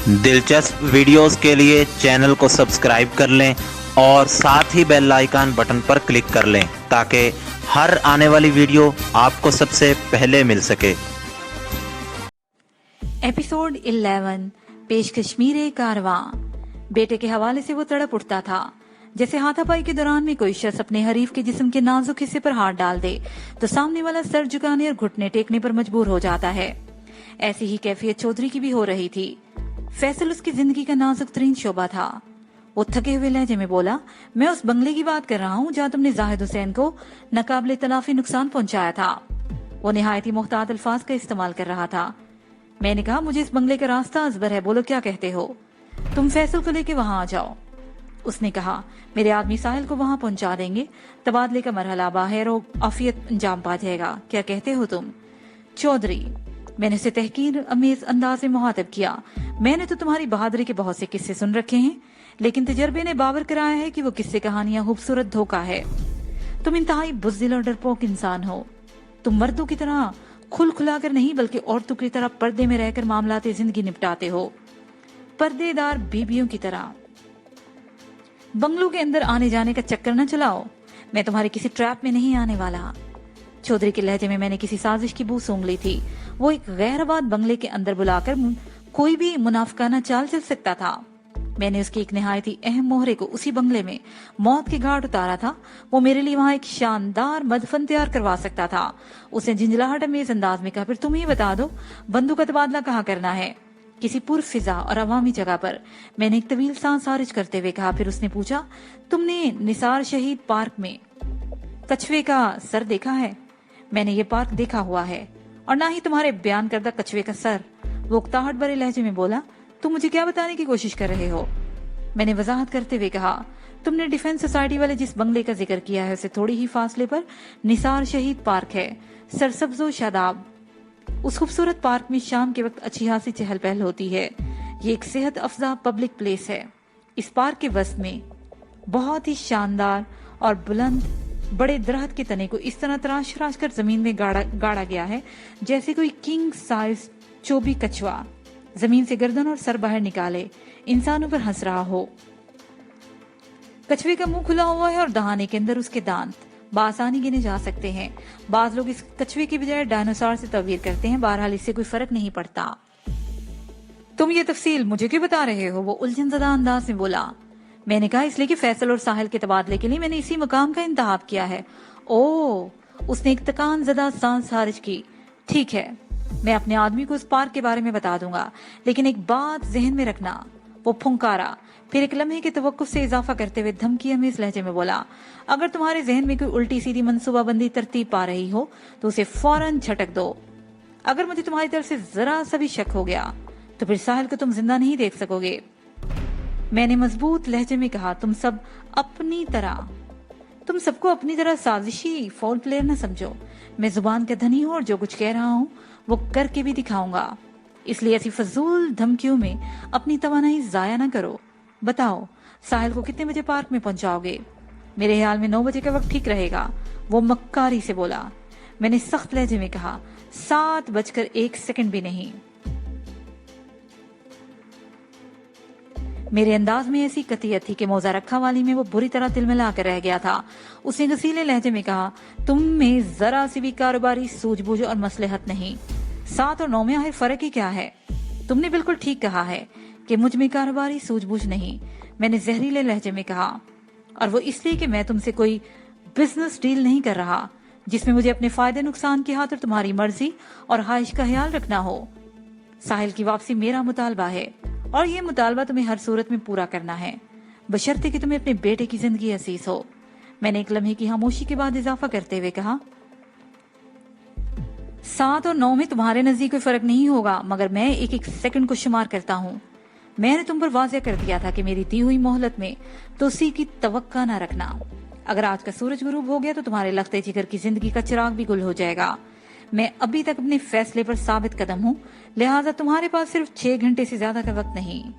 دلچسپ ویڈیوز کے لیے چینل کو سبسکرائب کر لیں اور ساتھ ہی بیل آئیکن بٹن پر کلک کر لیں تاکہ ہر آنے والی ویڈیو آپ کو سب سے پہلے مل سکے۔ ایپیسوڈ 11 پیش کشمیر کارواں۔ بیٹے کے حوالے سے وہ تڑپ اٹھتا تھا جیسے ہاتھا پائی کے دوران میں کوئی شخص اپنے حریف کے جسم کے نازک حصے پر ہاتھ ڈال دے تو سامنے والا سر جھکانے اور گھٹنے ٹیکنے پر مجبور ہو جاتا ہے۔ ایسی ہی کیفیت چودھری کی بھی ہو رہی تھی۔ فیصل اس کی زندگی کا نازک ترین شعبہ تھا۔ وہ تھکے ہوئے لہجے میں بولا، میں اس بنگلے کی بات کر رہا ہوں جہاں تم نے زاہد حسین کو ناقابل تلافی نقصان پہنچایا تھا۔ وہ نہایت ہی محتاط الفاظ کا استعمال کر رہا تھا۔ میں نے کہا، مجھے اس بنگلے کا راستہ ازبر ہے، بولو کیا کہتے ہو؟ تم فیصل کو لے کے وہاں آ جاؤ۔ اس نے کہا، میرے آدمی ساحل کو وہاں پہنچا دیں گے، تبادلے کا مرحلہ باہر و عافیت انجام پا جائے گا، کیا کہتے ہو تم؟ چودھری، میں نے اسے تحقیر امیز انداز میں مخاطب کیا، میں نے تو تمہاری بہادری کے بہت سے قصے سن رکھے ہیں، لیکن تجربے نے باور کرایا ہے کہ وہ قصے کہانیاں خوبصورت دھوکہ ہے۔ تم انتہائی بزدل اور ڈرپوک انسان ہو۔ تم مردوں کی طرح کھل کھلا کر نہیں بلکہ عورتوں کی طرح پردے میں رہ کر معاملات زندگی نپٹاتے ہو، پردے دار بیویوں کی طرح۔ بنگلوں کے اندر آنے جانے کا چکر نہ چلاؤ، میں تمہاری کسی ٹریپ میں نہیں آنے والا۔ چودھری کے لہجے میں نے کسی سازش کی بو سونگ لی تھی۔ وہ ایک غیر آباد بنگلے کے اندر بلا کر کوئی بھی منافقانہ چال چل سکتا تھا۔ میں نے اس کی ایک نہایت ہی اہم مہرے کو اسی بنگلے میں موت کے گھاٹ اتارا تھا۔ وہ میرے لیے وہاں ایک شاندار مدفن تیار کروا سکتا تھا۔ اس نے جھنجھلاہٹ امیز انداز میں کہا، پھر تم ہی بتا دو بندوں کا تبادلہ کہاں کرنا ہے؟ کسی پر فضا اور عوامی جگہ پر۔ میں نے ایک طویل سانس خارج کرتے ہوئے کہا۔ پھر اس نے پوچھا، تم نے نثار شہید پارک میں کچھوے کا سر دیکھا ہے؟ میں نے یہ پارک دیکھا ہوا ہے، اور نہ ہی تمہارے بیان کردہ کچھوے کا سر۔ وہ اکتاہٹ بھرے لہجے میں بولا، تم مجھے کیا بتانے کی کوشش کر رہے ہو؟ میں نے وضاحت کرتے ہوئے کہا، تم نے ڈیفنس سوسائٹی والے جس بنگلے کا ذکر کیا ہے اسے تھوڑی ہی فاصلے پر نثار شہید پارک ہے، سرسبز و شاداب۔ اس خوبصورت پارک میں شام کے وقت اچھی خاصی چہل پہل ہوتی ہے۔ یہ ایک صحت افزا پبلک پلیس ہے۔ اس پارک کے وسط میں بہت ہی شاندار اور بلند بڑے درخت کے تنے کو اس طرح تراش تراش کر زمین میں گاڑا گیا ہے جیسے کوئی کنگ سائز چوبی کچھوا زمین سے گردن اور سر باہر نکالے انسانوں پر ہنس رہا ہو۔ کچھوے کا منہ کھلا ہوا ہے اور دہانے کے اندر اس کے دانت بآسانی گنے جا سکتے ہیں۔ بعض لوگ اس کچھوے کی بجائے ڈائنوسار سے تعبیر کرتے ہیں، بہرحال اس سے کوئی فرق نہیں پڑتا۔ تم یہ تفصیل مجھے کیوں بتا رہے ہو؟ وہ الجھن زدہ انداز میں بولا۔ میں نے کہا، اس لیے کہ فیصل اور ساحل کے تبادلے کے لیے میں نے اسی مقام کا انتخاب کیا ہے۔ اوہ، اس نے ایک تکان زدہ سانس خارج کی۔ ٹھیک ہے، میں اپنے آدمی کو اس پارک کے بارے میں بتا دوں گا، لیکن ایک بات ذہن میں رکھنا۔ وہ پھنکارا، پھر ایک لمحے کے توقف سے اضافہ کرتے ہوئے دھمکی امیز لہجے میں بولا، اگر تمہارے ذہن میں کوئی الٹی سیدھی منصوبہ بندی ترتیب پا رہی ہو تو اسے فوراً جھٹک دو۔ اگر مجھے تمہاری طرف سے ذرا سا بھی شک ہو گیا تو پھر ساحل کو تم زندہ نہیں دیکھ سکو گے۔ میں نے مضبوط لہجے میں کہا، تم سب کو اپنی طرح سازشی فول پلیئر نہ سمجھو۔ میں زبان کا دھنی ہوں اور جو کچھ کہہ رہا ہوں وہ کر کے بھی دکھاؤں گا، اس لیے ایسی فضول دھمکیوں میں اپنی توانائی ضائع نہ کرو۔ بتاؤ، ساحل کو کتنے بجے پارک میں پہنچاؤ گے؟ میرے خیال میں 9 بجے کا وقت ٹھیک رہے گا، وہ مکاری سے بولا۔ میں نے سخت لہجے میں کہا، 7:01 بھی نہیں۔ میرے انداز میں ایسی قطعیت تھی کہ موزہ رکھا والی میں وہ بری طرح تلملا کر رہ گیا تھا۔ اس نے غصیلے لہجے میں کہا، تم میں ذرا سی بھی کاروباری سوجھ بوجھ اور مصلحت نہیں۔ 7 اور 9 میں آخر فرق ہی کیا ہے؟ تم نے بالکل ٹھیک کہا ہے کہ مجھ میں کاروباری سوجھ بوجھ نہیں، میں نے زہریلے لہجے میں کہا، اور وہ اس لیے کہ میں تم سے کوئی بزنس ڈیل نہیں کر رہا جس میں مجھے اپنے فائدے نقصان کی خاطر تمہاری مرضی اور خواہش کا خیال رکھنا ہو۔ ساحل کی واپسی میرا مطالبہ ہے، اور یہ مطالبہ تمہیں ہر صورت میں پورا کرنا ہے، بشرطے کہ تمہیں اپنے بیٹے کی زندگی عزیز ہو۔ میں نے ایک لمحے کی خاموشی کے بعد اضافہ کرتے ہوئے کہا، 7 اور 9 میں تمہارے نزدیک کوئی فرق نہیں ہوگا، مگر میں ایک سیکنڈ کو شمار کرتا ہوں۔ میں نے تم پر واضح کر دیا تھا کہ میری دی ہوئی مہلت میں توسیع کی توقع نہ رکھنا۔ اگر آج کا سورج غروب ہو گیا تو تمہارے لختے جگر کی زندگی کا چراغ بھی گل ہو جائے گا۔ میں ابھی تک اپنے فیصلے پر ثابت قدم ہوں، لہٰذا تمہارے پاس صرف 6 گھنٹے سے زیادہ کا وقت نہیں۔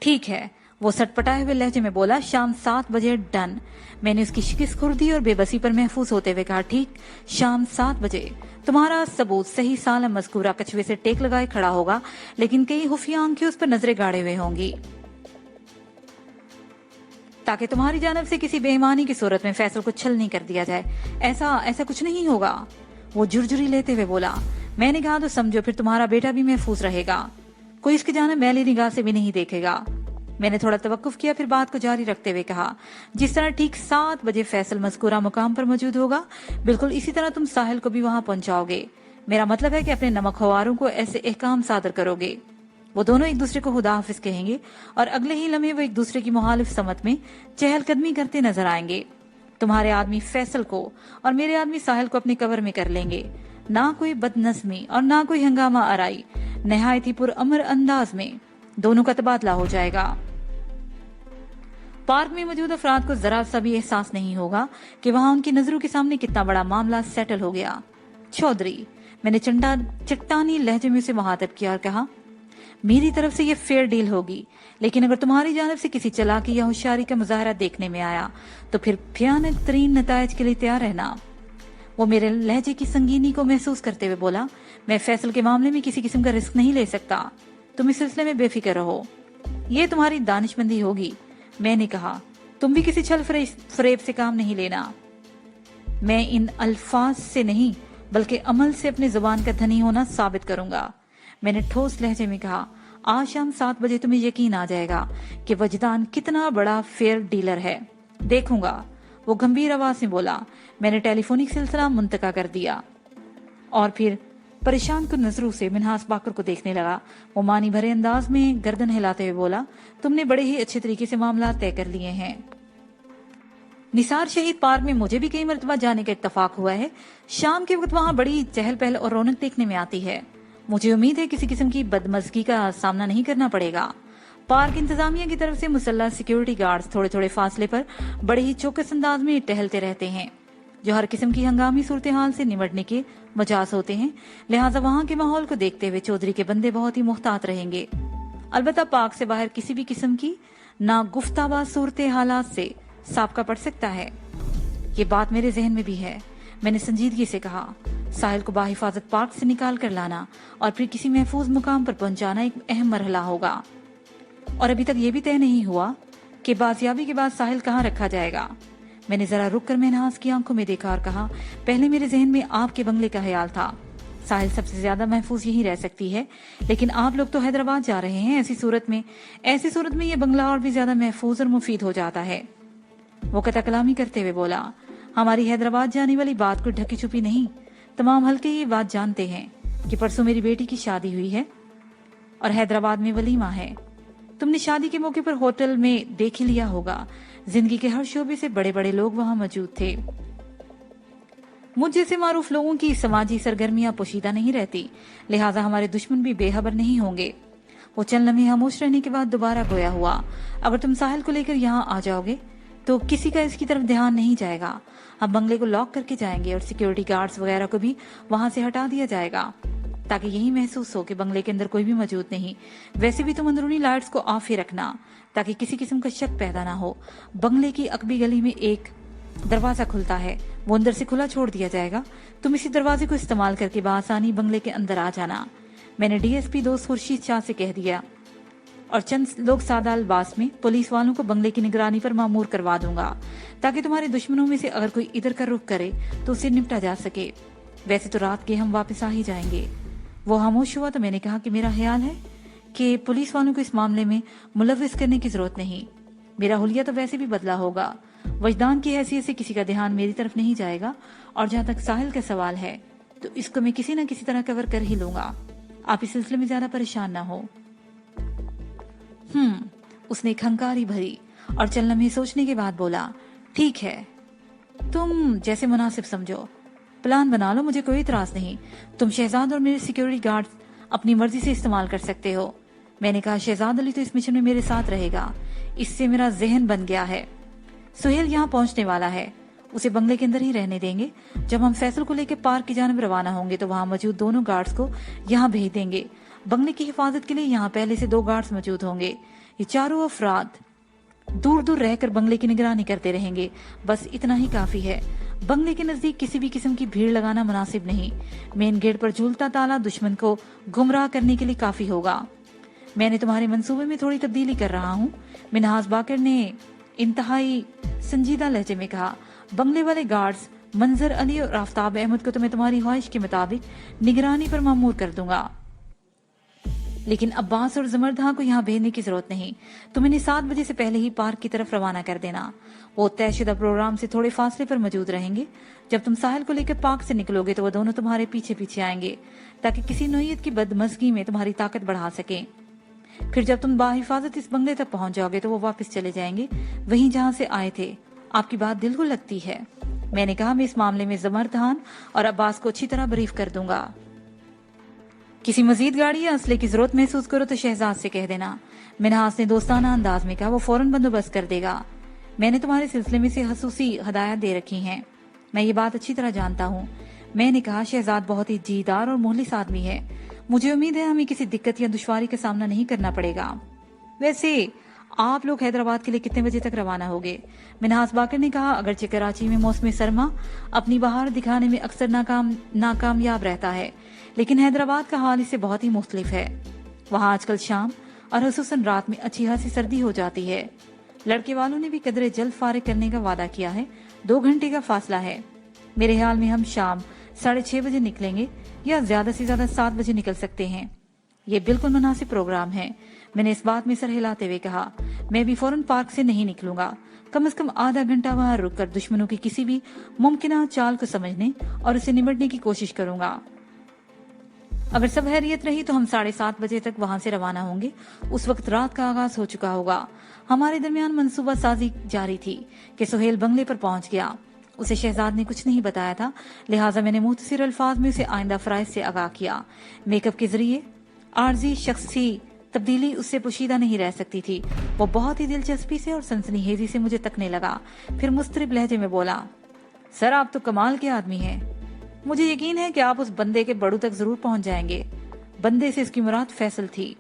ٹھیک ہے، وہ سٹ پٹائے ہوئے لہجے میں بولا، شام 7 بجے ڈن۔ میں نے اس کی شکست خوردی اور بے بسی پر محفوظ ہوتے ہوئے کہا، ٹھیک، شام 7 بجے तुम्हारा सबूत सही सालम मज़कूरा कछुए से टेक लगाए खड़ा होगा, लेकिन कई खुफिया आंखें उस पर नजरें गाड़े हुए होंगी, ताकि तुम्हारी जानब से किसी बेईमानी की सूरत में फैसल को छल नहीं कर दिया जाए। ऐसा कुछ नहीं होगा, वो झुरझुरी लेते हुए बोला। मैंने कहा तो समझो, फिर तुम्हारा बेटा भी महफूज रहेगा, कोई इसकी जानब मैली निगाह से भी नहीं देखेगा। मैंने थोड़ा तवक्कुफ किया, फिर बात को जारी रखते हुए कहा, जिस तरह ठीक 7 बजे फैसल मज़कूरा मुकाम पर मौजूद होगा, बिल्कुल इसी तरह तुम साहिल को भी वहां पहुंचाओगे। मेरा मतलब है कि अपने नमकखवारों को ऐसे एहकाम सादर करोगे। वो दोनों एक दूसरे को खुदा हाफिज कहेंगे और अगले ही लम्हे वो एक दूसरे की मुखालिफ समत में चहलकदमी करते नजर आएंगे। तुम्हारे आदमी फैसल को और मेरे आदमी साहिल को अपनी कवर में कर लेंगे। ना कोई बदनस्मी और ना कोई हंगामा आराई, नहायत ही पुरअमर अंदाज में दोनों का तबादला हो जाएगा। पार्क में मौजूद अफराद को जरा सा भी एहसास नहीं होगा कि वहां उनकी नजरों के सामने कितना बड़ा मामला सेटल हो गया। चौधरी, मैंने चट्टानी लहजे में उसे मुखातब किया और कहा, मेरी तरफ से ये फेयर डील होगी, लेकिन अगर तुम्हारी जानब से किसी चालाकी या होशियारी का मुजाहरा देखने में आया तो फिर भयानक तरीन नतायज के लिए तैयार रहना। वो मेरे लहजे की संगीनी को महसूस करते हुए बोला, मैं फैसल के मामले में किसी किस्म का रिस्क नहीं ले सकता, तुम इस सिलसिले में बेफिक्र रहो, ये तुम्हारी दानिशमंदी होगी। मैंने कहा, तुम भी किसी छल फरेब से काम नहीं लेना। मैं इन अल्फाज से नहीं बल्कि अमल से अपनी जुबान का धनी होना साबित करूंगा। मैंने ठोस लहजे में कहा, आज शाम 7 बजे तुम्हें यकीन आ जाएगा कि वजदान कितना बड़ा फेयर डीलर है। देखूंगा, वो गंभीर आवाज में बोला। मैंने टेलीफोनिक सिलसिला मुंतका कर दिया और फिर परेशान कुन नजरों से मिन्हास बाकर को देखने लगा। वो मानी भरे अंदाज में गर्दन हिलाते हुए बोला, तुमने बड़े ही अच्छे तरीके से मामला तय कर लिए हैं। निसार शहीद पार्क में मुझे भी कई मरतबा जाने का इत्तफाक हुआ है। शाम के वक्त वहाँ बड़ी चहल पहल और रौनक देखने में आती है। मुझे उम्मीद है किसी किस्म की बदमज़गी का सामना नहीं करना पड़ेगा। पार्क इंतजामिया की तरफ से मुसल्लह सिक्योरिटी गार्ड्स थोड़े थोड़े फासले पर बड़े ही चौकस अंदाज में टहलते रहते हैं, जो हर किस्म की हंगामी सूरत हाल से निमटने के मजाज होते हैं। लिहाजा वहाँ के माहौल को देखते हुए चौधरी के बंदे बहुत ही मुहतात रहेंगे। अलबत्ता पार्क से बाहर किसी भी किस्म की ना गुफ्ताबाज सूरत हालात से साबका पड़ सकता है। ये बात मेरे जहन में भी है। मैंने संजीदगी से कहा, साहिल को बाहिफाजत पार्क से निकाल कर लाना और फिर किसी महफूज मुकाम पर पहुंचाना एक अहम मरहला होगा, और अभी तक ये भी तय नहीं हुआ कि बाजियाबी के बाद साहिल कहाँ रखा जाएगा। मैंने जरा रुक कर मिन्हास की आंखों में देखा और कहा, पहले मेरे जहन में आपके बंगले का ख्याल था। साहिल सबसे ज्यादा महफूज यही रह सकती है, लेकिन आप लोग तो हैदराबाद जा रहे हैं। ऐसी सूरत में ये बंगला और भी ज्यादा महफूज और मुफीद हो जाता है। वो कता कलामी करते हुए बोला, हमारी हैदराबाद जाने वाली बात को ढकी छुपी नहीं, तमाम हल्के ये बात जानते हैं कि परसों मेरी बेटी की शादी हुई है और हैदराबाद में वलीमा है। तुमने शादी के मौके पर होटल में देख ही लिया होगा, जिंदगी के हर शोबे से बड़े बड़े लोग वहां मौजूद थे। मुझ जैसे मारूफ लोगों की समाजी सरगर्मियां पोशीदा नहीं रहती, लिहाजा हमारे दुश्मन भी बेखबर नहीं होंगे। वो चंद लम्हे खामोश रहने के बाद दोबारा गोया हुआ, अगर तुम साहिल को लेकर यहाँ आ जाओगे तो किसी का इसकी तरफ ध्यान नहीं जाएगा। हम बंगले को लॉक करके जाएंगे और सिक्योरिटी गार्ड्स वगैरह को भी वहां से हटा दिया जाएगा, ताकि यही महसूस हो कि बंगले के अंदर कोई भी मौजूद नहीं। वैसे भी तुम अंदरूनी लाइट्स को ऑफ ही रखना, ताकि किसी किस्म का शक पैदा ना हो। बंगले की अकबी गली में एक दरवाजा खुलता है, वो अंदर से खुला छोड़ दिया जाएगा। तुम इसी दरवाजे को इस्तेमाल करके बआसानी बंगले के अंदर आ जाना। मैंने डीएसपी दोस्त खुर्शीद शाह से कह दिया और चंद लोग सादा अल्बास में पुलिस वालों को बंगले की निगरानी पर मामूर करवा दूंगा, ताकि तुम्हारे दुश्मनों में से अगर कोई इधर का रुख करे तो उसे निपटा जा सके। वैसे तो रात के हम वापस आ ही जाएंगे। वो खामोश हुआ तो मैंने कहा कि मेरा ख्याल है कि पुलिस वालों को इस मामले में मुलव्विस करने की जरूरत नहीं। मेरा हुलिया तो वैसे भी बदला होगा। वजदान की हैसियत से किसी का ध्यान मेरी तरफ नहीं जाएगा, और जहाँ तक साहिल का सवाल है तो इसको मैं किसी न किसी तरह कवर कर ही लूंगा। आप इस सिलसिले में ज्यादा परेशान ना हो। उसने खंकारी भरी और चल लम्हे सोचने के बाद बोला, ठीक है, तुम जैसे मुनासिब समझो, प्लान बना लो, मुझे कोई इतराज नहीं। तुम शहजाद और मेरे सिक्योरिटी गार्ड अपनी मर्जी से इस्तेमाल कर सकते हो। मैंने कहा, शहजाद अली तो इस मिशन में मेरे साथ रहेगा। इससे मेरा जहन बन गया है। सुहेल यहाँ पहुंचने वाला है, उसे बंगले के अंदर ही रहने देंगे। जब हम फैसल को लेकर पार्क की जानब रवाना होंगे तो वहाँ मौजूद दोनों गार्ड्स को यहाँ भेज देंगे। बंगले की हिफाजत के लिए यहाँ पहले से 2 गार्ड्स मौजूद होंगे। ये चारों अफराद दूर दूर रहकर बंगले की निगरानी करते रहेंगे। बस इतना ही काफी है। बंगले के नजदीक किसी भी किस्म की भीड़ लगाना मुनासिब नहीं। मेन गेट पर झूलता ताला दुश्मन को गुमराह करने के लिए काफी होगा। मैंने तुम्हारे मंसूबे में थोड़ी तब्दीली कर रहा हूँ, मिन्हाज बाकर ने इंतहाई संजीदा लहजे में कहा। बंगले वाले गार्ड्स मंजर अली और आफ्ताब अहमद को तो मैं तुम्हारी ख्वाहिश के मुताबिक निगरानी पर मामूर कर दूंगा, लेकिन अब्बास और जमरदहा को यहाँ भेजने की जरूरत नहीं। तुम इन्हें 7 बजे से पहले ही पार्क की तरफ रवाना कर देना। वो तयशुदा प्रोग्राम से थोड़े फासले पर मौजूद रहेंगे। जब तुम साहिल को लेकर पार्क से निकलोगे तो वो दोनों तुम्हारे पीछे पीछे आएंगे, ताकि किसी नोयत की बदमज़गी में तुम्हारी ताकत बढ़ा सके। फिर जब तुम बाहिफाजत इस बंगले तक पहुंच जाओगे तो वो वापस चले जाएंगे वहीं जहां से आए थे। आपकी बात दिल को लगती है। मैंने कहा, मैं इस मामले में जमरदहान और अब्बास को अच्छी तरह ब्रीफ कर दूंगा। किसी मजीद गाड़ी या असले की जरूरत महसूस करो तो शहजाद से कह देना। मिन्हाज ने दोस्ताना अंदाज में कहा। वो फौरन बंदोबस्त कर देगा। मैंने तुम्हारे सिलसिले में से खसूसी हदायत दे रखी हैं। मैं ये बात अच्छी तरह जानता हूँ। मैंने कहा, शहजाद बहुत ही जीदार और मुखलिस आदमी है। मुझे उम्मीद है हमें किसी दिक्कत या दुश्वारी का सामना नहीं करना पड़ेगा। वैसे आप लोग हैदराबाद के लिए कितने बजे तक रवाना होगे? मिन्हाज बाकर ने कहा, अगरचे कराची में मौसम सरमा अपनी बहार दिखाने में अक्सर नाकामयाब रहता है, लेकिन हैदराबाद का हाल इससे बहुत ही मुख्तलिफ है। वहाँ आजकल शाम और खुसूसन रात में अच्छी खासी सर्दी हो जाती है। लड़के वालों ने भी कदरे जल्द फारिग करने का वादा किया है। 2 घंटे का फासला है। मेरे ख्याल में हम शाम 6:30 बजे निकलेंगे या ज्यादा से ज्यादा 7 बजे निकल सकते हैं। ये बिल्कुल मुनासिब प्रोग्राम है। मैंने इस बात में सर हिलाते हुए कहा। मैं भी फौरन पार्क से नहीं निकलूंगा। कम से कम आधा घंटा वहां रुककर दुश्मनों की किसी भी मुमकिन चाल को समझने और उसे निपटने की कोशिश करूंगा। अगर सब हैरियत रही तो हम 7:30 बजे तक वहां से रवाना होंगे। उस वक्त रात का आगाज हो चुका होगा। हमारे दरमियान मंसूबा साजी जारी थी कि सुहेल बंगले पर पहुंच गया। उसे शहजाद ने कुछ नहीं बताया था, लिहाजा मैंने मुख्तसर अल्फाज में उसे आइंदा फराइज से आगाह किया। मेकअप के जरिए आर्जी शख्सी तब्दीली उससे पोशीदा नहीं रह सकती थी। वो बहुत ही दिलचस्पी से और सनसनीखेजी से मुझे तकने लगा। फिर मुस्तरिब लहजे में बोला, सर आप तो कमाल के आदमी हैं। मुझे यकीन है कि आप उस बंदे के बड़ू तक जरूर पहुंच जाएंगे। बंदे से इसकी मुराद फैसल थी।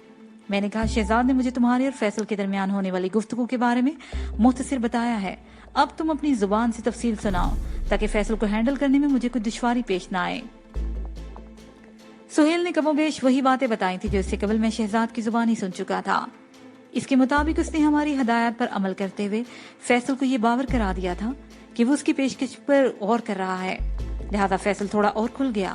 मैंने कहा, शहजाद ने मुझे तुम्हारे और फैसल के दरमियान होने वाली गुफ्तगू के बारे में मुख्तसर बताया है। अब तुम अपनी जुबान से तफसील सुनाओ ताकि फैसल को हैंडल करने में मुझे कोई दुश्वारी पेश न आए। सुहेल ने कमोबेश वही बातें बताई थी जो इससे कबल मैं शहजाद की जुबान ही सुन चुका था। इसके मुताबिक उसने हमारी हदायत पर अमल करते हुए फैसल को ये बावर करा दिया था कि वो उसकी पेशकश पर गौर कर रहा है। लिहाजा फैसल थोड़ा और खुल गया।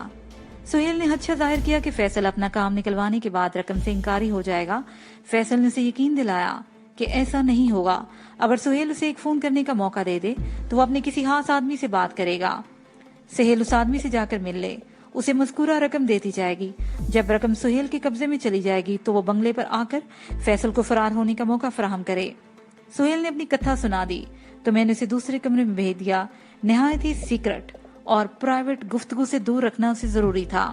सुहेल ने अच्छा जाहिर किया कि फैसल अपना काम निकलवाने के बाद रकम से इनकारी हो जाएगा। फैसल ने उसे यकीन दिलाया कि ऐसा नहीं होगा। अगर सुहेल उसे एक फोन करने का मौका दे दे तो वो अपने किसी खास आदमी से बात करेगा। सुहेल उस आदमी से जाकर मिल ले, उसे मज़कूरा रकम देती जाएगी। जब रकम सुहेल के कब्जे में चली जाएगी तो वो बंगले पर आकर फैसल को फरार होने का मौका फराहम करे। सुहेल ने अपनी कथा सुना दी तो मैंने उसे दूसरे कमरे में भेज दिया। निहायत ही सीक्रेट और प्राइवेट गुफ्तगू से दूर रखना उसे जरूरी था।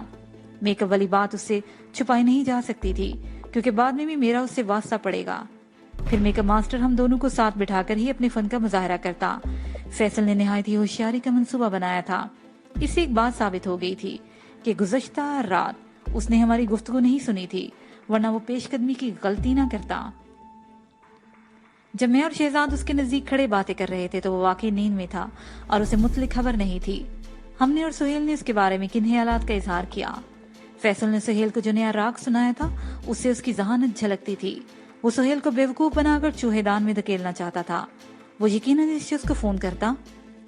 मेकअप वाली बात उससे छुपाई नहीं जा सकती थी क्योंकि बाद में भी मेरा उससे वास्ता पड़ेगा। फिर मेकअप मास्टर हम दोनों को साथ बिठाकर ही अपने फन का मुजाहरा करता। फैसल ने निहायत ही होशियारी का मंसूबा बनाया था। इससे एक बात साबित हो गई थी कि गुज़श्ता रात उसने हमारी गुफ्तगू नहीं सुनी थी, वरना वो पेशकदमी की गलती ना करता। जब मैं और शहजाद उसके नजदीक खड़े बातें कर रहे थे तो वो वाकई नींद में था और उसे मुतलिक खबर नहीं थी। हमने और सुहेल ने उसके बारे में किन ख्यालात का इजहार किया। फैसल ने सुहेल को जो नया राग सुनाया था उससे उसकी जहानत झलकती थी। वो सुहेल को बेवकूफ बनाकर चूहेदान में धकेलना चाहता था। वो यकीनन इस शख्स को फोन करता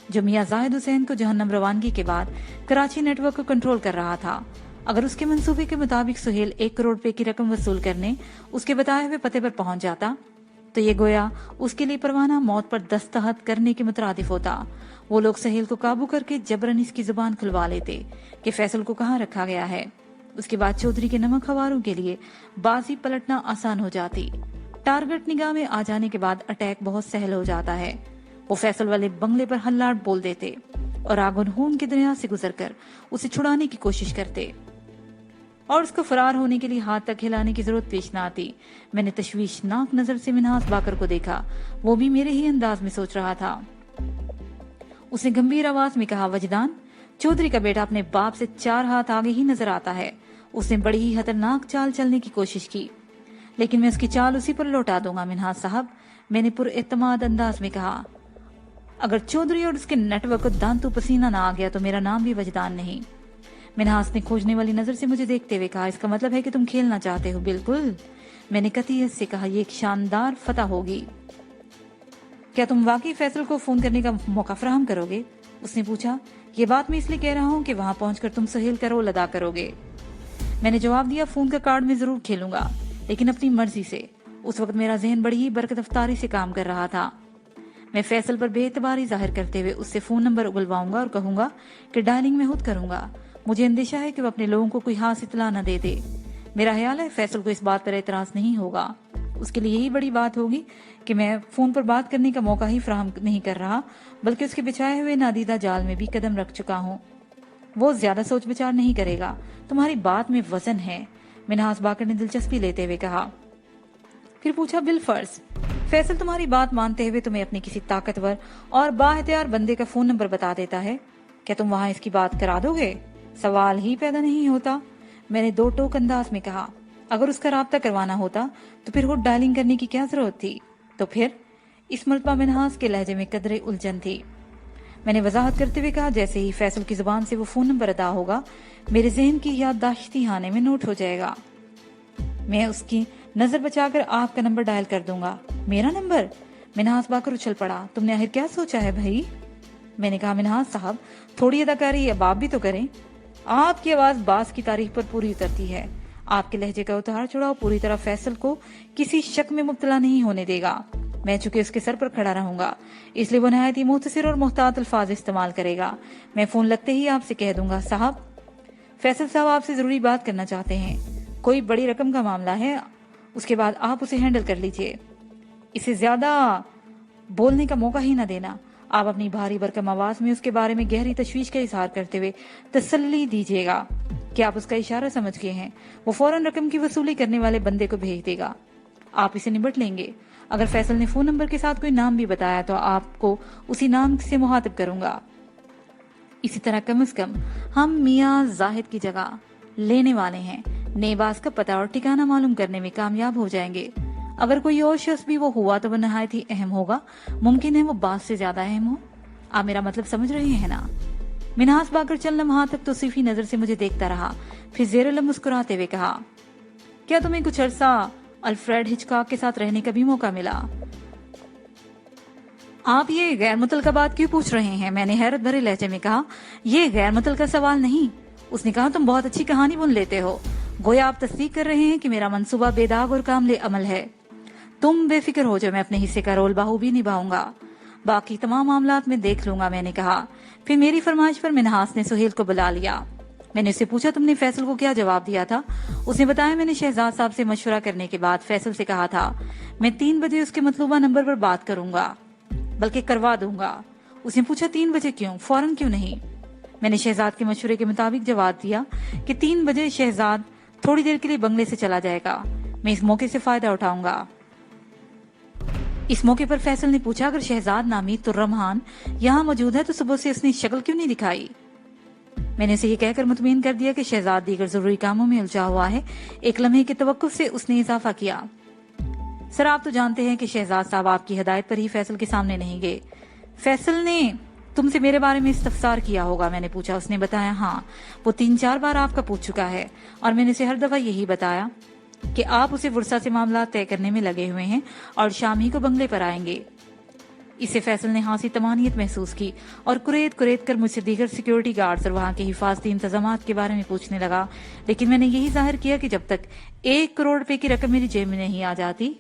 जो मियां जाहिद हुसैन को जहन्नम रवानगी के बाद कराची नेटवर्क को कंट्रोल कर रहा था। अगर उसके मंसूबे के मुताबिक सुहेल 1 करोड़ रुपए की रकम वसूल करने उसके बताए हुए पते पर पहुंच जाता तो ये गोया उसके लिए परवाना मौत पर दस्तखत करने के मुतरादिफ होता। वो लोग सुहेल को काबू करके जबरन इसकी जुबान खुलवा लेते कि फैसल को कहाँ रखा गया है। उसके बाद चौधरी के नमक हवारों के लिए बाजी पलटना आसान हो जाती। टारगेट निगाह में आ जाने के बाद अटैक बहुत सहल हो जाता है। वो फैसल वाले बंगले पर हल्लाट बोल देते और आगुन खून के दरिया से गुजरकर उसे छुड़ाने की कोशिश करते और उसको फरार होने के लिए हाथ तक हिलाने की जरूरत पेश न आती। मैंने तशवीशनाक नजर से मिन्हाज बाकर को देखा। वो भी मेरे ही अंदाज में सोच रहा था। उसने गंभीर आवाज में कहा, वजदान, चौधरी का बेटा अपने बाप से 4 हाथ आगे ही नजर आता है। उसने बड़ी ही खतरनाक चाल चलने की कोशिश की, लेकिन मैं उसकी चाल उसी पर लौटा दूंगा मिन्हाज साहब, मैंने पुरएतमाद अंदाज में कहा। अगर चौधरी और उसके नेटवर्क को दांतू पसीना ना आ गया तो मेरा नाम भी वजदान नहीं। मिन्हास ने खोजने वाली नजर से मुझे देखते हुए कहा, इसका मतलब है कि तुम खेलना चाहते हो? बिल्कुल, मैंने कतियत से कहा, ये एक शानदार फतह होगी। क्या तुम वाकई फैसल को फोन करने का मौका फराहम करोगे? उसने पूछा। ये बात मैं इसलिए कह रहा हूँ कि वहां पहुंचकर तुम सुहेल का रोल अदा करोगे। मैंने जवाब दिया, फोन का कार्ड में जरूर खेलूंगा, लेकिन अपनी मर्जी से। उस वक्त मेरा जहन बड़ी ही बरकतफ्तारी से काम कर रहा था। मैं फैसल पर बेएतबारी जाहिर करते हुए उससे फोन नंबर उगलवाऊंगा और कहूंगा कि डायलिंग मैं खुद करूंगा। मुझे अंदेशा है कि वो अपने लोगों को कोई खास इतला न दे दे। मेरा ख्याल है फैसल को इस बात पर एतराज नहीं होगा। उसके लिए यही बड़ी बात होगी कि मैं फोन पर बात करने का मौका ही फराहम नहीं कर रहा, बल्कि उसके बिछाए हुए नादीदा जाल में भी कदम रख चुका हूँ। वो ज्यादा सोच विचार नहीं करेगा। तुम्हारी बात में वजन है, मिन्हास बाकर ने दिलचस्पी लेते हुए कहा। फिर पूछा, बिलफर्ज फैसल तुम्हारी बात मानते हुए तुम्हें अपने किसी ताकतवर और बाहतियार बंदे का फोन नंबर बता देता है, क्या तुम वहां इसकी बात करा दोगे? सवाल ही पैदा नहीं होता, मैंने दो टोक अंदाज में कहा। अगर उसका राब्ता करवाना होता तो फिर वो डायलिंग करने की क्या जरूरत थी? तो फिर? इस मरतबा मिन्हास के लहजे में कदरे उलझन थी। मैंने वजाहत करते हुए कहा, जैसे ही फैसल की जुबान से वो फोन नंबर अदा होगा, मेरे जहन की याददाश्ती खाने में नोट हो जाएगा। मैं उसकी नजर बचाकर आपका नंबर डायल कर दूंगा। मेरा नंबर? मिन्हास बाकर उछल पड़ा। तुमने आखिर क्या सोचा है भाई? मैंने कहा, मिन्हास साहब थोड़ी अदाकारी अब आप भी तो करें। आपकी आवाज बास की तारीख पर पूरी उतरती है। आपके लहजे का उतार चढ़ाव पूरी तरह फैसल को किसी शक में मुब्तला नहीं होने देगा। मैं चूंकि उसके सर पर खड़ा रहूंगा, इसलिए वो नहायत ही मुख्तसर और मुहतात अल्फाज इस्तेमाल करेगा। मैं फोन लगते ही आपसे कह दूंगा, साहब फैसल साहब आपसे जरूरी बात करना चाहते हैं, कोई बड़ी रकम का मामला है। उसके बाद आप उसे हैंडल कर लीजिए, इसे ज्यादा बोलने का मौका ही न देना। आप अपनी भारी भरकम आवाज में उसके बारे में गहरी तशवीश का इजहार करते हुए तसल्ली दीजिएगा कि आप उसका इशारा समझ गए हैं। वो फौरन रकम की वसूली करने वाले बंदे को भेज देगा, आप इसे निबट लेंगे। अगर फैसल ने फोन नंबर के साथ कोई नाम भी बताया तो आपको उसी नाम से मुहातिब करूंगा। इसी तरह कम से कम हम मियाँ जाहिद की जगह लेने वाले हैं। नेबाज का पता और ठिकाना मालूम करने में कामयाब हो जाएंगे। अगर कोई और शख्स भी वो हुआ तो वो नहायत ही अहम होगा। मुमकिन है वो बात से ज्यादा अहम हो। आप मेरा मतलब समझ रहे हैं ना? मिन्हास बाकर चंद लम्हा तक तो सिर्फ ही नजर से मुझे देखता रहा, फिर जेर मुस्कुराते हुए कहा, क्या तुम्हें कुछ अरसा अल्फ्रेड हिचकॉक के साथ रहने का भी मौका मिला? आप ये गैर मुतलका बात क्यों पूछ रहे हैं? मैंने हैरत भरे लहजे में कहा, ये गैर मुतलका सवाल नहीं। उसने कहा, तुम बहुत अच्छी कहानी बुन लेते हो, गोया आप तस्दीक कर रहे हैं कि मेरा मंसूबा बेदाग और कामले अमल है। तुम बेफिक्र हो जाओ, मैं अपने हिस्से का रोल बाहूबी निभाऊंगा, बाकी तमाम मामलात में देख लूंगा, मैंने कहा। फिर मेरी फरमाइश पर मिन्हास ने सुहेल को बुला लिया। मैंने उससे पूछा, तुमने फैसल को क्या जवाब दिया था? उसने बताया, मैंने शहजाद साहब से मशवरा करने के बाद फैसल से कहा था मैं 3 बजे उसके मतलूबा नंबर पर बात करूंगा, बल्कि करवा दूंगा। उसने पूछा, 3 बजे क्यों, फौरन क्यों नहीं? मैंने शहजाद के मशवरे के मुताबिक जवाब दिया कि 3 बजे शहजाद थोड़ी देर के लिए बंगले से चला जाएगा, मैं इस मौके से फायदा उठाऊंगा। इस मौके पर फैसल ने पूछा, अगर शहजाद नामी तुर्रमान यहाँ मौजूद है तो सुबह से उसने शक्ल क्यों नहीं दिखाई? मैंने उसे ये कहकर मुतमईन कर दिया कि शहजाद दीगर जरूरी कामों में उलझा हुआ है। एक लम्हे के तवक्कुफ से उसने इजाफा किया, सर आप तो जानते हैं कि शहजाद साहब आपकी हिदायत पर ही फैसल के सामने नहीं गए। फैसल ने तुमसे मेरे बारे में इस्तफसार किया होगा, मैंने पूछा। उसने बताया, हाँ वो 3-4 बार आपका पूछ चुका है और मैंने उसे हर दफा यही बताया कि आप उसे वुरसा से मामला तय करने में लगे हुए हैं और शाम ही को बंगले पर आएंगे। इससे फैसल ने हासी तमानियत महसूस की और कुरेद कर मुझसे दीगर सिक्योरिटी गार्ड्स और वहां के हिफाजती इंतजाम के बारे में पूछने लगा, लेकिन मैंने यही जाहिर किया कि जब तक 1 करोड़ रुपए की रकम मेरी जेब में नहीं आ जाती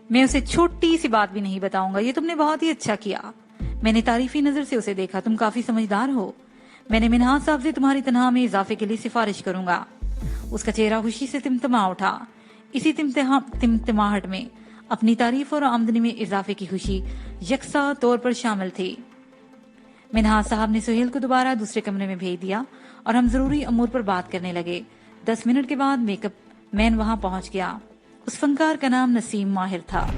मैं उसे छोटी सी बात भी नहीं बताऊंगा। ये तुमने बहुत ही अच्छा किया। मैंने तारीफी नजर से उसे देखा, तुम काफी समझदार हो। मैंने मिन्हास साहब से तुम्हारी तनख्वाह में इजाफे के लिए सिफारिश करूंगा। उसका चेहरा खुशी से तिमतमा उठा। इसी तिमतमाहट में अपनी तारीफ और आमदनी में इजाफे की खुशी यकसा तौर पर शामिल थी। मिन्हास साहब ने सुहेल को दोबारा दूसरे कमरे में भेज दिया और हम जरूरी अमूर पर बात करने लगे। 10 मिनट के बाद मेकअप मैन वहां पहुंच गया। उस फनकार का नाम नसीम माहिर था।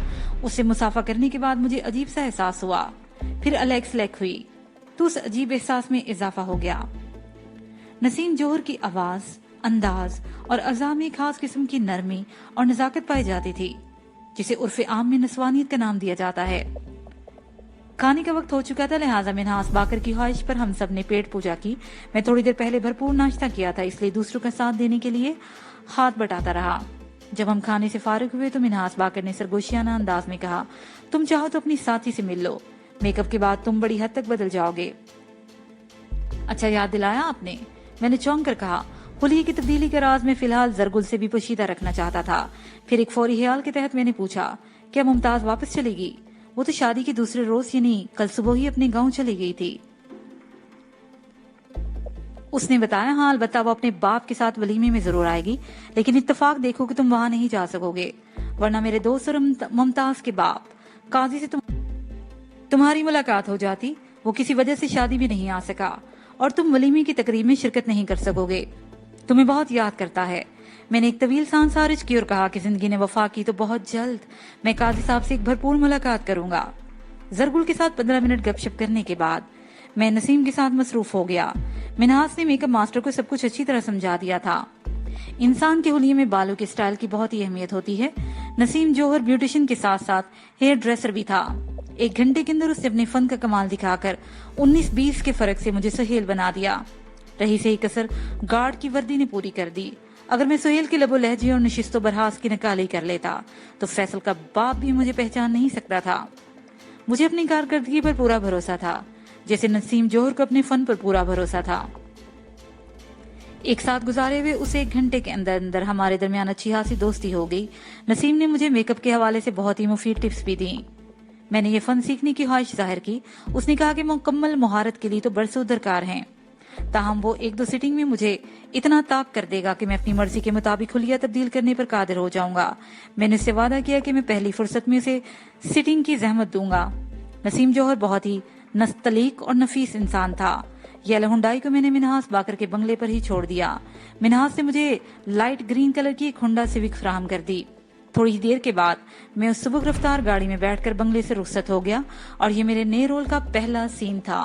उससे मुसाफा करने के बाद मुझे अजीब सा एहसास हुआ, फिर अलग सलग हुई तो उस अजीब एहसास में इजाफा हो गया। नसीम जौहर की आवाज, अंदाज और अज़ा में खास किस्म की नरमी और नजाकत पाई जाती थी, जिसे उर्फ आम में नस्वानियत का नाम दिया जाता है। खाने का वक्त हो चुका था, लिहाजा मिन्हास बाकर की ख्वाहिश पर हम सब ने पेट पूजा की। मैं थोड़ी देर पहले भरपूर नाश्ता किया था, इसलिए दूसरों का साथ देने के लिए हाथ बटाता रहा। जब हम खाने से फारिग हुए तो मिन्हास बाकर ने सरगोशियाना अंदाज में कहा, तुम चाहो तो अपनी साथी से मिल लो, मेकअप के बाद तुम बड़ी हद तक बदल जाओगे। अच्छा याद दिलाया आपने, मैंने चौंक कर कहा। हुलिये की तब्दीली का राज मैं फिलहाल जरगुल से भी पोशीदा रखना चाहता था। फिर एक फौरी ख्याल के तहत मैंने पूछा, क्या मुमताज वापस चलेगी? वो तो शादी के दूसरे रोज यानी कल सुबह ही अपने गांव चली गई थी। उसने बताया, हाँ अलबत्ता वो अपने बाप के साथ वलीमे में जरूर आएगी, लेकिन इत्तेफाक देखो कि तुम वहां नहीं जा सकोगे, वरना मेरे दोस्त और मुमताज के बाप काजी से तुम्हारी मुलाकात हो जाती। वो किसी वजह से शादी भी नहीं आ सका और तुम वलीमे की तकरीब में शिरकत नहीं कर सकोगे। तुम्हें बहुत याद करता है। मैंने एक तवील सांस खारिज की और कहा कि जिंदगी ने वफा की तो बहुत जल्द मैं काजी साहब से एक भरपूर मुलाकात करूंगा। जरगुल के साथ 15 मिनट गपशप करने के बाद मैं नसीम के साथ मसरूफ हो गया। मिन्हास ने मेकअप मास्टर को सब कुछ अच्छी तरह समझा दिया था। इंसान के हुलिये में बालों के स्टाइल की बहुत ही अहमियत होती है। नसीम जौहर ब्यूटिशियन के साथ साथ हेयर ड्रेसर भी था। 1 घंटे के अंदर उसने अपने फन का कमाल दिखाकर 19-20 के फर्क से मुझे सुहेल बना दिया। रही सही कसर गार्ड की वर्दी ने पूरी कर दी। अगर मैं सुहेल के लबो लहजे और नशिस्तो बरहास की नकाली कर लेता तो फैसल का बाप भी मुझे पहचान नहीं सकता था। मुझे अपनी कारकर्दगी पर पूरा भरोसा था, जैसे नसीम जौहर को अपने फन पर पूरा भरोसा था। एक साथ गुजारे हुए उस 1 घंटे के अंदर अंदर हमारे दरमियान अच्छी खासी दोस्ती हो गई। नसीम ने मुझे मेकअप के हवाले से बहुत ही मुफीद टिप्स भी दी। मैंने ये फन सीखने की ख्वाहिश जाहिर की। उसने कहा कि मुकम्मल मुहारत के लिए तो बरसों दरकार हैं, ताहम वो 1-2 सिटिंग में मुझे इतना ताक कर देगा कि मैं अपनी मर्जी के मुताबिक हुलिया तब्दील करने पर कादिर हो जाऊंगा। मैंने उससे वादा किया कि मैं पहली फुर्सत में उसे सिटिंग की जहमत दूंगा। नसीम जौहर बहुत ही नस्तलीक और नफीस इंसान था। ये हुंडाई को मैंने मिन्हास बाकर के बंगले पर ही छोड़ दिया। मिन्हास ने मुझे लाइट ग्रीन कलर की एक होंडा सिविक फराहम कर दी। थोड़ी ही देर के बाद मैं उस सुबह रफ्तार गाड़ी में बैठकर बंगले से रुखसत हो गया और ये मेरे नए रोल का पहला सीन था।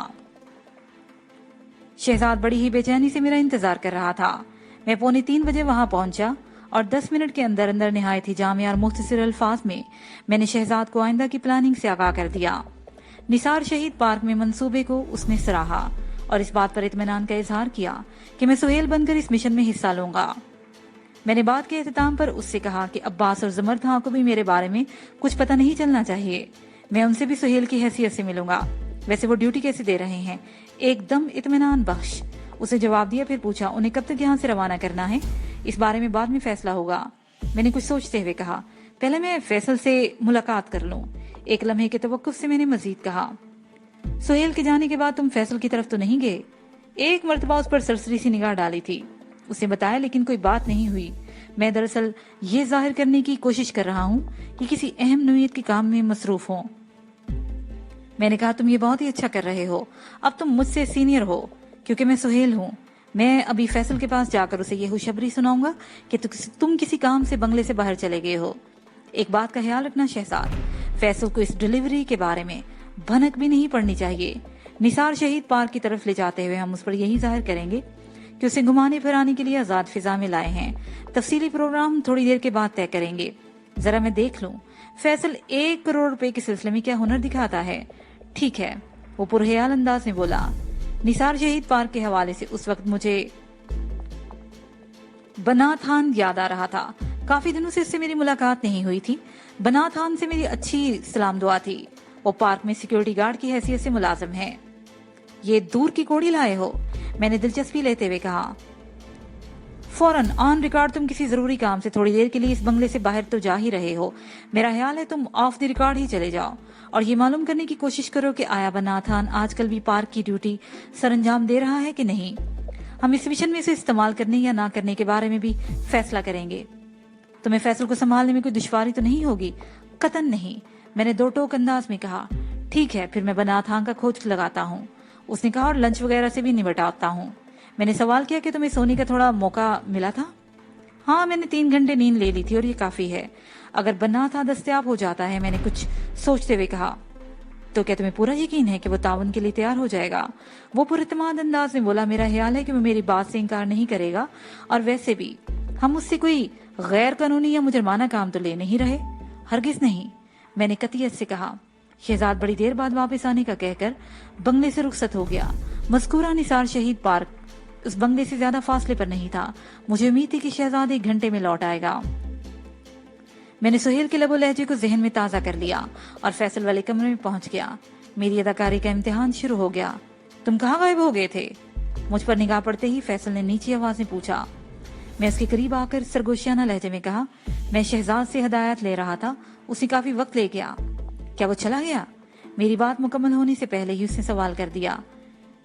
शहजाद बड़ी ही बेचैनी से मेरा इंतजार कर रहा था। मैं 2:45 बजे वहां पहुंचा और 10 मिनट के अंदर अंदर निहायत ही जामे और मुख्तसर अल्फाज में मैंने शहजाद को आइंदा की प्लानिंग से आगाह कर दिया। निसार शहीद पार्क में मंसूबे को उसने सराहा और इस बात पर इत्मीनान का इजहार किया कि मैं सुहेल बनकर इस मिशन में हिस्सा लूंगा। मैंने बात के एहतमाम पर उससे कहा कि अब्बास और जमर खां को भी मेरे बारे में कुछ पता नहीं चलना चाहिए। मैं उनसे भी सुहेल की हैसियत से मिलूंगा। वैसे वो ड्यूटी कैसे दे रहे हैं? एकदम इत्मीनान बख्श। उसे जवाब दिया, फिर पूछा, उन्हें कब तक यहाँ से रवाना करना है? इस बारे में बाद में फैसला होगा। मैंने कुछ सोचते हुए कहा, पहले मैं फैसल से मुलाकात कर लूं। एक लम्हे के तवक्कुफ से मैंने मजीद कहा, सुहेल के जाने के बाद तुम फैसल की तरफ तो नहीं गए? एक मर्तबा उस पर सरसरी सी निगाह डाली थी। उसे बताया, लेकिन कोई बात नहीं हुई। मैं दरअसल ये जाहिर करने की कोशिश कर रहा हूँ कि किसी अहम नौयत के काम में मसरूफ हूँ। मैंने कहा, तुम ये बहुत ही अच्छा कर रहे हो। अब तुम मुझसे सीनियर हो क्योंकि मैं सुहेल हूँ। मैं अभी फैसल के पास जाकर उसे ये खुशखबरी सुनाऊंगा कि तुम किसी काम से बंगले से बाहर चले गए हो। एक बात का ख्याल रखना शहजाद, फैसल को इस डिलीवरी के बारे में भनक भी नहीं पड़नी चाहिए। निसार शहीद पार्क की तरफ ले जाते हुए हम उस पर यही जाहिर करेंगे कि उसे घुमाने फिराने के लिए आजाद फिजा में लाए हैं। तफसीली प्रोग्राम थोड़ी देर के बाद तय करेंगे। जरा मैं देख लूं फैसल 1 करोड़ रुपए के सिलसिले में क्या हुनर दिखाता है। ठीक है, वो पुरख्याल अंदाज में बोला। निसार शहीद पार्क के हवाले से उस वक्त मुझे बना थान याद आ रहा था। काफी दिनों से उससे मेरी मुलाकात नहीं हुई थी। बना थान से मेरी अच्छी सलाम दुआ थी। वो पार्क में सिक्योरिटी गार्ड की हैसियत से मुलाजिम है। ये दूर की कोड़ी लाए हो? मैंने दिलचस्पी लेते हुए कहा। फौरन ऑन रिकॉर्ड तुम किसी जरूरी काम से थोड़ी देर के लिए इस बंगले से बाहर तो जा ही रहे हो। मेरा ख्याल है तुम ऑफ द रिकॉर्ड ही चले जाओ और ये मालूम करने की कोशिश करो कि आया बना थान आजकल भी पार्क की ड्यूटी सरंजाम दे रहा है कि नहीं। हम इस मिशन में इसे इस्तेमाल करने या ना करने के बारे में भी फैसला करेंगे। तुम्हें फैसल को संभालने में कोई दुश्वारी तो नहीं होगी? कतन नहीं, मैंने 2 टोक अंदाज में कहा। ठीक है, फिर मैं बना थान का खोज लगाता हूँ, उसने कहा, और लंच वगैरह से भी निपटाता हूँ। मैंने सवाल किया कि तुम्हें सोने का थोड़ा मौका मिला था? हाँ, मैंने 3 घंटे नींद ले ली थी और ये काफी है। अगर बना था दस्तयाब हो जाता है, मैंने कुछ सोचते हुए कहा। तो क्या तुम्हें पूरा यकीन है कि वो ताउन के लिए तैयार हो जाएगा? वो पुरइत्मीनान अंदाज में बोला। मेरा ख्याल है कि वो मेरी बात से इनकार नहीं करेगा और वैसे भी हम उससे कोई गैर कानूनी या मुजरमाना काम तो ले नहीं रहे। हरगिज नहीं, मैंने कतियत से कहा। शहजाद बड़ी देर बाद वापस आने का कहकर बंगले से रुखसत हो गया। मज़कूरा निसार शहीद पार्क उस बंगले से ज्यादा फासले पर नहीं था। मुझे उम्मीद थी कि शहजाद 1 घंटे में लौट आएगा। मैंने सुहेल के लबो लहजे को जहन में ताजा कर लिया और फैसल वाले कमरे में पहुंच गया। मेरी अदाकारी का इम्तिहान शुरू हो गया। तुम कहाँ गायब हो गए थे? मुझ पर निगाह पड़ते ही फैसल ने नीची आवाज में पूछा। मैं उसके करीब आकर सरगोशियाना लहजे में कहा, मैं शहजाद से हिदायत ले रहा था, उसे काफी वक्त ले गया। क्या वो चला गया? मेरी बात मुकम्मल होने से पहले ही उसने सवाल कर दिया।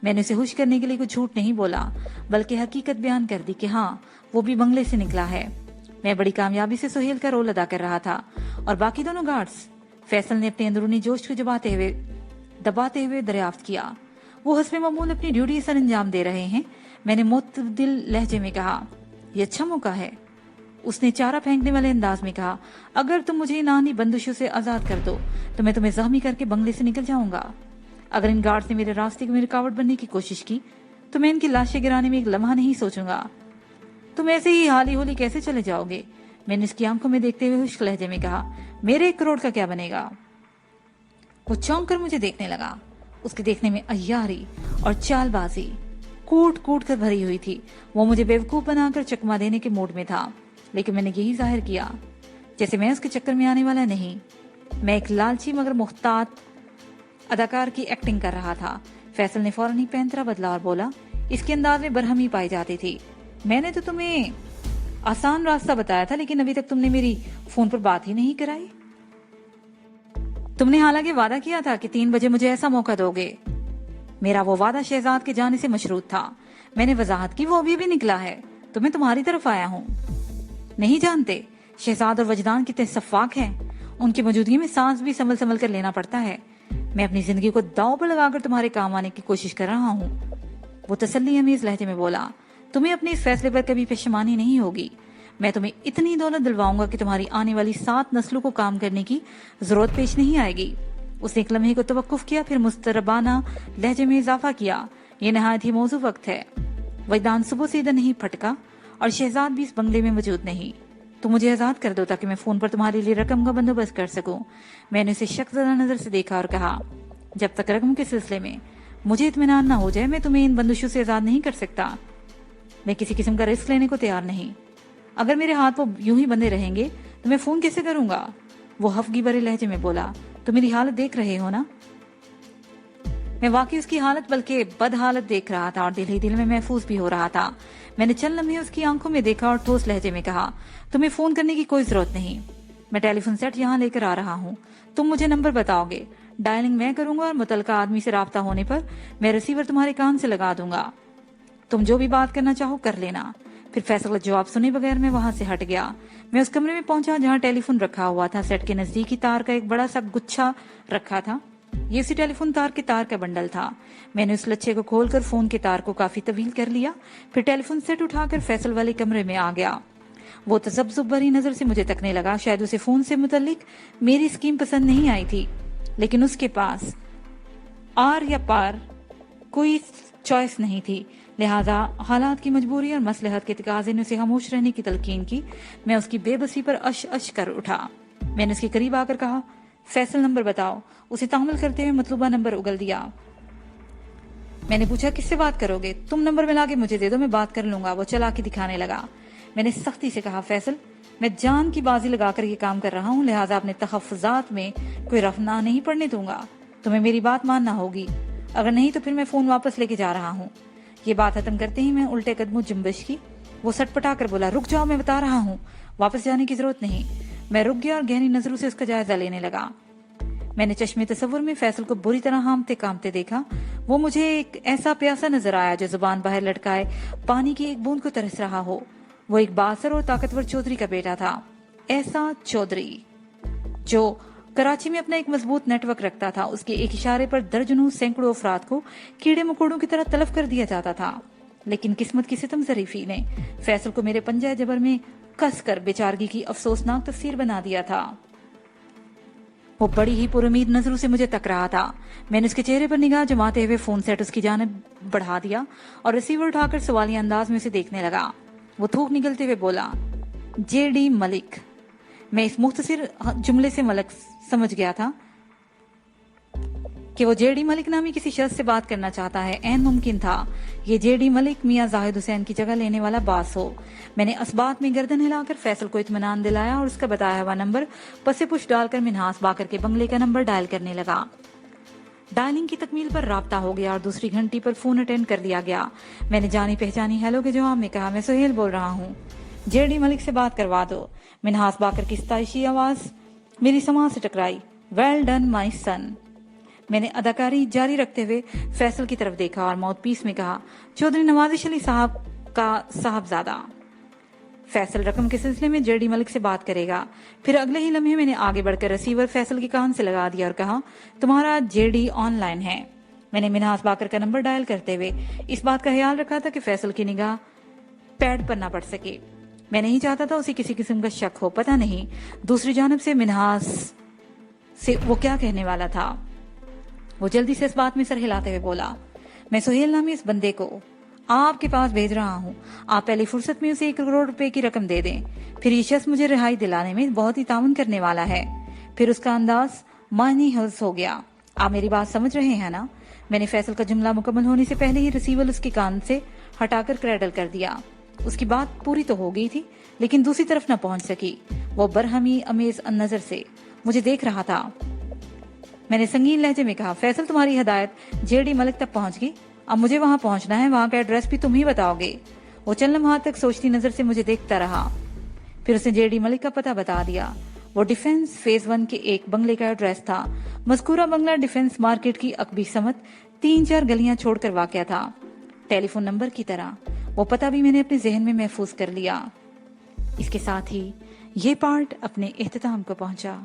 मैंने उसे खुश करने के लिए कुछ झूठ नहीं बोला, बल्कि हकीकत बयान कर दी कि हाँ, वो भी बंगले से निकला है। मैं बड़ी कामयाबी से सुहेल का रोल अदा कर रहा था और बाकी दोनों गार्ड्स। फैसल ने अपने अंदरूनी जोश को दबाते हुए दरियाफ्त किया। वो हस्बे मामूल अपनी ड्यूटी सर अंजाम दे रहे हैं। मैंने मुतदिल लहजे में कहा, ये अच्छा मौका है। उसने चारा फेंकने वाले अंदाज में कहा, अगर तुम मुझे इन बंदिशों से आजाद कर दो तो मैं तुम्हें जख्मी करके बंगले से निकल जाऊंगा। अगर इन गार्ड्स ने मेरे रास्ते में रुकावट बनने की कोशिश की तो मैं इनकी लाशें गिराने में एक लम्हा नहीं सोचूंगा। तुम ऐसे ही हाली होली कैसे चले जाओगे? मैंने उसकी आंखों में देखते हुए खुश्क लहजे में कहा, मेरे 1 करोड़ का क्या बनेगा? वो चौंक कर मुझे देखने लगा। उसके देखने में अय्यारी और चालबाजी कूट कूट कर भरी हुई थी। वो मुझे बेवकूफ बनाकर चकमा देने के मूड में था, लेकिन मैंने यही जाहिर किया जैसे मैं उसके चक्कर में आने वाला नहीं। मैं एक लालची मगर मुख्तात अदाकार की एक्टिंग कर रहा था। फैसल ने फौरन ही पैंतरा बदला और बोला, इसके अंदाज में बरहमी पाई जाती थी। मैंने तो तुम्हें आसान रास्ता बताया था, लेकिन अभी तक तुमने मेरी फोन पर बात ही नहीं कराई। तुमने हालांकि वादा किया था कि 3 बजे मुझे ऐसा मौका दोगे। मेरा वो वादा शहजाद के जाने से मशरूत था। मैंने वजाहत की, वो अभी भी निकला है तो मैं तुम्हारी तरफ आया हूँ। नहीं जानते शहजाद और वजदान कितने सफाक हैं। उनकी मौजूदगी में सांस भी संभल संभल कर लेना पड़ता है। मैं अपनी जिंदगी को दांव पर लगाकर तुम्हारे काम आने की कोशिश कर रहा हूँ। वो तसल्ली अमीज लहजे में बोला, तुम्हें अपने इस फैसले पर कभी पेशमानी नहीं होगी। मैं तुम्हें इतनी दौलत दिलवाऊंगा कि तुम्हारी आने वाली 7 नस्लों को काम करने की जरूरत पेश नहीं आएगी। उसने एक लम्हे को तवक्कुफ किया, फिर मुस्तरबाना लहजे में इजाफा किया, ये नहायत ही मौजू वक्त है। वजदान सुबह से इधर नहीं फटका और शहजाद भी इस बंगले में मौजूद नहीं। तो मुझे आजाद कर दो ताकि मैं फोन पर तुम्हारे लिए रकम का बंदोबस्त कर सकूं। मैंने उसे शक्ज़दा नजर से देखा और कहा, जब तक रकम के सिलसिले में मुझे इत्मीनान न हो जाए मैं तुम्हें इन बंदिशों से आजाद नहीं कर सकता। मैं किसी किस्म का रिस्क लेने को तैयार नहीं। अगर मेरे हाथ वो यूं ही बंधे रहेंगे तो मैं फोन कैसे करूंगा? वो हफ्गी भरे लहजे में बोला, तो मेरी हालत देख रहे हो ना? मैं वाकई उसकी हालत बल्कि बद हालत देख रहा था और दिल ही दिल में महफूज भी हो रहा था। मैंने चंद लम्हे उसकी आंखों में देखा और ठोस लहजे में कहा, तुम्हें फोन करने की कोई जरूरत नहीं। मैं टेलीफोन सेट यहाँ लेकर आ रहा हूँ। तुम मुझे नंबर बताओगे, डायलिंग मैं करूंगा और मुतलका आदमी से राब्ता होने पर मैं रिसीवर तुम्हारे कान से लगा दूंगा। तुम जो भी बात करना चाहो कर लेना। फिर फैसल का जवाब सुने बगैर मैं वहां से हट गया। मैं उस कमरे में पहुंचा जहां टेलीफोन रखा हुआ था। सेट के नजदीक ही तार का एक बड़ा सा गुच्छा रखा था। ये उसी टेलीफोन तार के तार का बंडल था। मैंने उस लच्छे को खोलकर फोन के तार को काफी तवील कर लिया। फिर टेलीफोन सेट उठाकर फैसल वाले कमरे में आ गया। वो तजब्जुब भरी नजर से मुझे तकने लगा। शायद उसे फोन से मुतल्लिक मेरी स्कीम पसंद नहीं आई थी, लेकिन उसके पास आर या पार कोई चॉइस नहीं थी। लिहाजा हालात की मजबूरी और मसलहत के तकाजे ने उसे खामोश रहने की तलकीन की। मैं उसकी बेबसी पर अश अश कर उठा। मैंने उसके करीब आकर कहा, फैसल नंबर बताओ। उसे तामुल करते हुए मतलूबा नंबर उगल दिया। मैंने पूछा, किससे बात करोगे? तुम नंबर मिला के मुझे दे दो, मैं बात कर लूंगा। वो चला के दिखाने लगा। मैंने सख्ती से कहा, फैसल मैं जान की बाजी लगाकर ये काम कर रहा हूँ, लिहाजा अपने तहफ़्फ़ुज़ात में कोई रफना नहीं पड़ने दूंगा। तुम्हें मेरी बात मानना होगी, अगर नहीं तो फिर मैं फोन वापस लेके जा रहा हूँ। ये बात खत्म करते ही मैं उल्टे कदमों जुम्बिश की। वो सटपटा कर बोला, रुक जाओ, मैं बता रहा हूँ, वापस जाने की जरूरत नहीं। मैं रुक गया और गहरी नजरों से उसका जायजा लेने लगा। मैंने चश्मे तसव्वुर में फैसल को बुरी तरह हामते कामते देखा। वो मुझे एक ऐसा प्यासा नजर आया जो जुबान बाहर लटकाए पानी की एक बूंद को तरस रहा हो। वो एक बासर और ताकतवर चौधरी का बेटा था। ऐसा चौधरी जो कराची में अपना एक मजबूत नेटवर्क रखता था। उसके एक इशारे पर दर्जनों सैकड़ों अफराद को कीड़े मकोड़ों की तरह तलफ कर दिया जाता था। लेकिन किस्मत की सितम ज़रीफी ने फैसल को मेरे पंजा जबर में कस कर बेचारगी की अफसोसनाक तफसीर बना दिया था। वो बड़ी ही पुरुमीद नजरों से मुझे तक रहा था। मैंने उसके चेहरे पर निगाह जमाते हुए फोन सेट उसकी जानिब बढ़ा दिया और रिसीवर उठाकर सवालिया अंदाज में उसे देखने लगा। वो थूक निकलते हुए बोला, JD मलिक। मैं इस मुख्तसर जुमले से मलिक समझ गया था। کہ وہ JD ملک نامی کسی شخص سے بات کرنا چاہتا ہے عین ممکن تھا یہ JD ملک میاں زاہد حسین کی جگہ لینے والا باس ہو۔ میں نے اسبات میں گردن ہلا کر فیصل کو اطمینان دلایا اور اس کا بتایا ہوا نمبر پس پش ڈال کر منہاس باقر کے بنگلے کا نمبر ڈائل کرنے لگا۔ ڈائلنگ کی تکمیل پر رابطہ ہو گیا اور دوسری گھنٹی پر فون اٹینڈ کر لیا گیا۔ میں نے جانی پہچانی ہیلو کے جواب میں کہا، میں سہیل بول رہا ہوں، JD ملک سے بات کروا دو۔ منہاس باقر کی ستائشی آواز میری سماع سے ٹکرائی، ویل ڈن مائی سن۔ میں نے اداکاری جاری رکھتے ہوئے فیصل کی طرف دیکھا اور ماؤتھ پیس میں کہا، چودھری نوازش علی صاحب کا صاحبزادہ۔ فیصل رقم کے سلسلے میں JD ملک سے بات کرے گا۔ پھر اگلے ہی لمحے میں نے آگے بڑھ کر ریسیور فیصل کے کان سے لگا دیا اور کہا، تمہارا JD آن لائن ہے۔ میں نے منہاس باقر کا نمبر ڈائل کرتے ہوئے اس بات کا خیال رکھا تھا کہ فیصل کی نگاہ پیڈ پر نہ پڑ سکے۔ میں نہیں چاہتا تھا اسے کسی قسم کا شک ہو۔ پتہ نہیں دوسری جانب سے منہاس سے وہ کیا کہنے والا تھا۔ وہ جلدی سے اس بات میں سر ہلاتے ہوئے بولا، میں سہیل نامی اس بندے کو آپ کے پاس بھیج رہا ہوں، آپ پہلی فرصت میں اسے 1 کروڑ روپے کی رقم دے دیں، پھر یہ شخص مجھے رہائی دلانے میں بہت ہی تعاون کرنے والا ہے۔ پھر اس کا انداز معنی حفظ ہو گیا۔ آپ میری بات سمجھ رہے ہیں نا؟ میں نے فیصل کا جملہ مکمل ہونے سے پہلے ہی ریسیور اس کے کان سے ہٹا کر کریڈل کر دیا۔ اس کی بات پوری تو ہو گئی تھی لیکن دوسری طرف نہ پہنچ سکی۔ وہ برہمی امیز نظر سے مجھے دیکھ رہا تھا۔ میں نے سنگین لہجے میں کہا، فیصل تمہاری ہدایت JD ملک تک پہنچ گئی، اب مجھے وہاں پہنچنا ہے، وہاں کا ایڈریس بھی تم ہی بتاؤ گے۔ وہ چند لمحات تک سوچتی نظر سے مجھے دیکھتا رہا، پھر اس نے JD ملک کا پتہ بتا دیا۔ وہ ڈیفنس فیز 1 کے ایک بنگلے کا ایڈریس تھا۔ مذکورہ بنگلہ ڈیفنس مارکیٹ کی عقبی سمت 3-4 گلیاں چھوڑ کر واقع تھا، ٹیلی فون نمبر کی طرح۔ وہ پتہ بھی میں نے اپنے ذہن میں محفوظ کر لیا۔ اس کے ساتھ ہی یہ پارٹ اپنے اختتام کو پہنچا۔